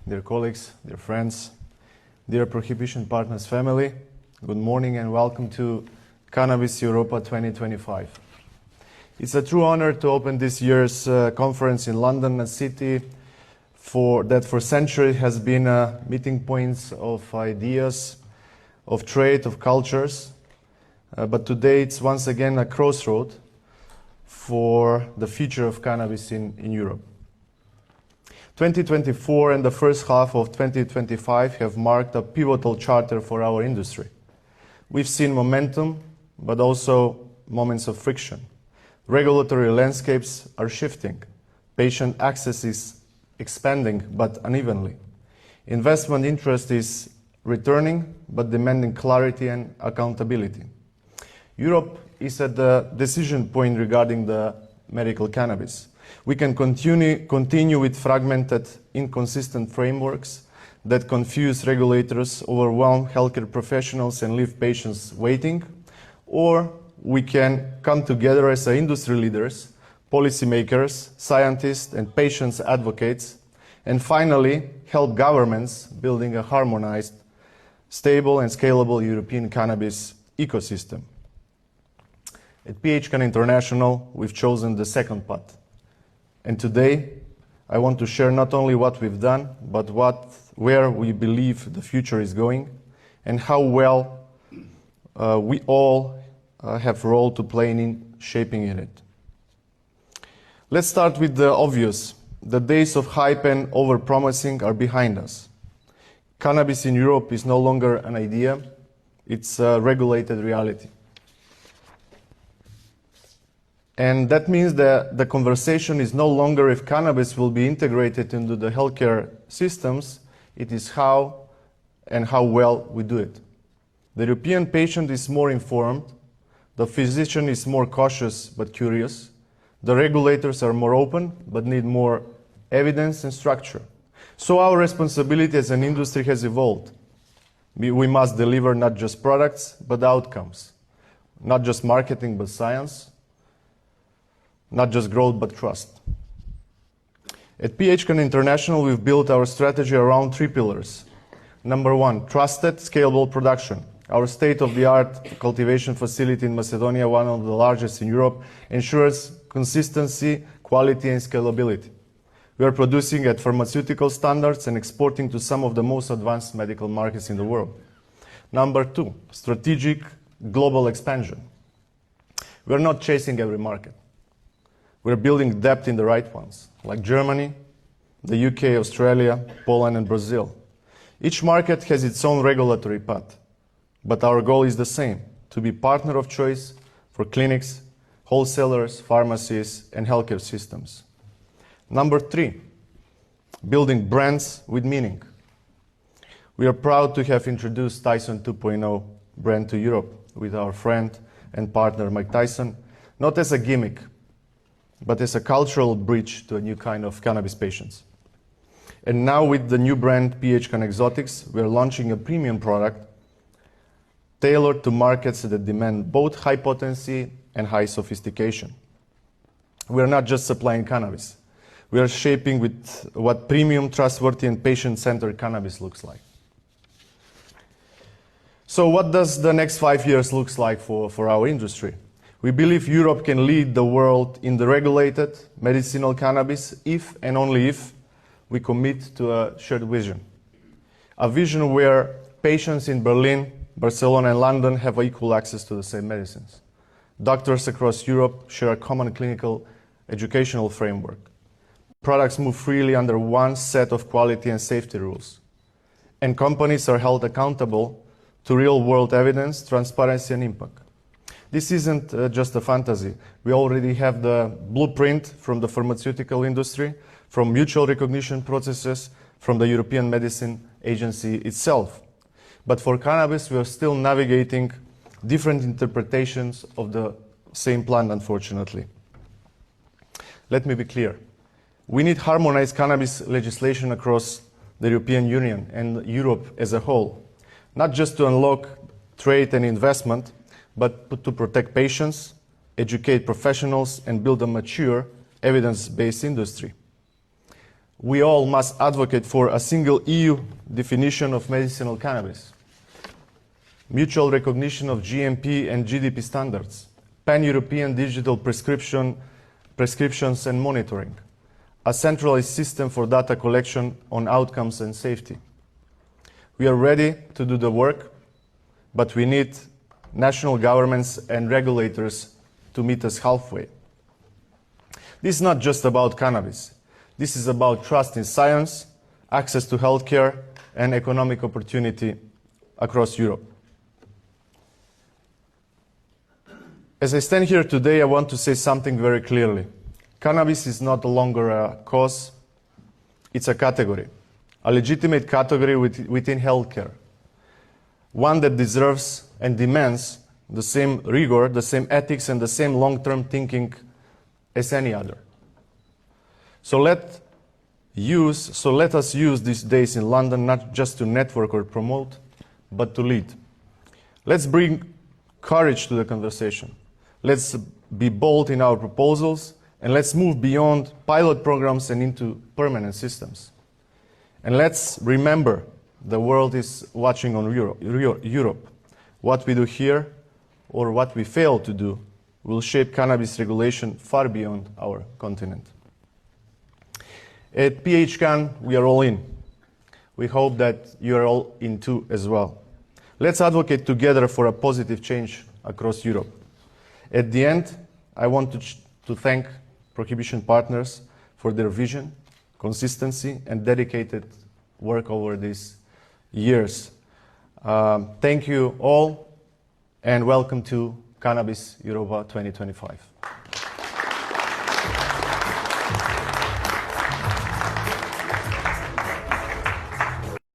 dear colleagues, dear friends, dear Prohibition Partners family, good morning and welcome to Cannabis Europa 2025. It's a true honor to open this year's conference in London, a city that for centuries has been a meeting point of ideas, of trade, of cultures, but today it's once again a crossroad for the future of cannabis in Europe. 2024 and the first half of 2025 have marked a pivotal chapter for our industry. We've seen momentum, but also moments of friction. Regulatory landscapes are shifting. Patient access is expanding, but unevenly. Investment interest is returning, but demanding clarity and accountability. Europe is at the decision point regarding the medical cannabis. We can continue with fragmented, inconsistent frameworks that confuse regulators, overwhelm healthcare professionals, and leave patients waiting, or we can come together as industry leaders, policymakers, scientists, and patients advocates, and finally help governments building a harmonized, stable, and scalable European cannabis ecosystem. At PHCAN International, we've chosen the second path. And today, I want to share not only what we've done, but where we believe the future is going, and how well we all have a role to play in shaping it. Let's start with the obvious. The days of hype and over-promising are behind us. Cannabis in Europe is no longer an idea, it's a regulated reality. And that means that the conversation is no longer if cannabis will be integrated into the healthcare systems, it is how and how well we do it. The European patient is more informed, the physician is more cautious but curious, the regulators are more open but need more evidence and structure. So our responsibility as an industry has evolved. We must deliver not just products but outcomes, not just marketing but science, not just growth, but trust. At PHCAN International, we've built our strategy around three pillars. Number one, trusted, scalable production. Our state-of-the-art cultivation facility in Macedonia, one of the largest in Europe, ensures consistency, quality, and scalability. We are producing at pharmaceutical standards and exporting to some of the most advanced medical markets in the world. Number two, strategic global expansion. We are not chasing every market. We're building depth in the right ones, like Germany, the UK, Australia, Poland, and Brazil. Each market has its own regulatory path, but our goal is the same, to be partner of choice for clinics, wholesalers, pharmacies, and healthcare systems. Number three, building brands with meaning. We are proud to have introduced Tyson 2.0 brand to Europe with our friend and partner Mike Tyson, not as a gimmick, but as a cultural bridge to a new kind of cannabis patients. And now with the new brand PHCAN Exotics, we are launching a premium product tailored to markets that demand both high potency and high sophistication. We are not just supplying cannabis. We are shaping with what premium, trustworthy, and patient-centered cannabis looks like. So what does the next 5 years look like for our industry? We believe Europe can lead the world in the regulated medicinal cannabis if and only if we commit to a shared vision. A vision where patients in Berlin, Barcelona, and London have equal access to the same medicines. Doctors across Europe share a common clinical educational framework. Products move freely under one set of quality and safety rules. And companies are held accountable to real-world evidence, transparency, and impact. This isn't just a fantasy. We already have the blueprint from the pharmaceutical industry, from mutual recognition processes, from the European Medicine Agency itself. But for cannabis, we are still navigating different interpretations of the same plan, unfortunately. Let me be clear. We need harmonized cannabis legislation across the European Union and Europe as a whole, not just to unlock trade and investment, but to protect patients, educate professionals, and build a mature, evidence-based industry. we all must advocate for a single EU definition of medicinal cannabis, mutual recognition of GMP and GDP standards, pan-European digital prescriptions and monitoring, a centralized system for data collection on outcomes and safety. We are ready to do the work, but we need national governments and regulators to meet us halfway. This is not just about cannabis. This is about trust in science, access to healthcare, and economic opportunity across Europe. As I stand here today, I want to say something very clearly. Cannabis is not longer a cause, it's a category, a legitimate category within healthcare, one that deserves and demands the same rigor, the same ethics, and the same long-term thinking as any other. So let us use these days in London not just to network or promote, but to lead. Let's bring courage to the conversation. Let's be bold in our proposals, and let's move beyond pilot programs and into permanent systems. And let's remember the world is watching on Europe. What we do here, or what we fail to do, will shape cannabis regulation far beyond our continent. At PHCAN, we are all in. We hope that you are all in too as well. Let's advocate together for a positive change across Europe. At the end, I want to thank Prohibition partners for their vision, consistency, and dedicated work over these years. Thank you all, and welcome to Cannabis Europa 2025.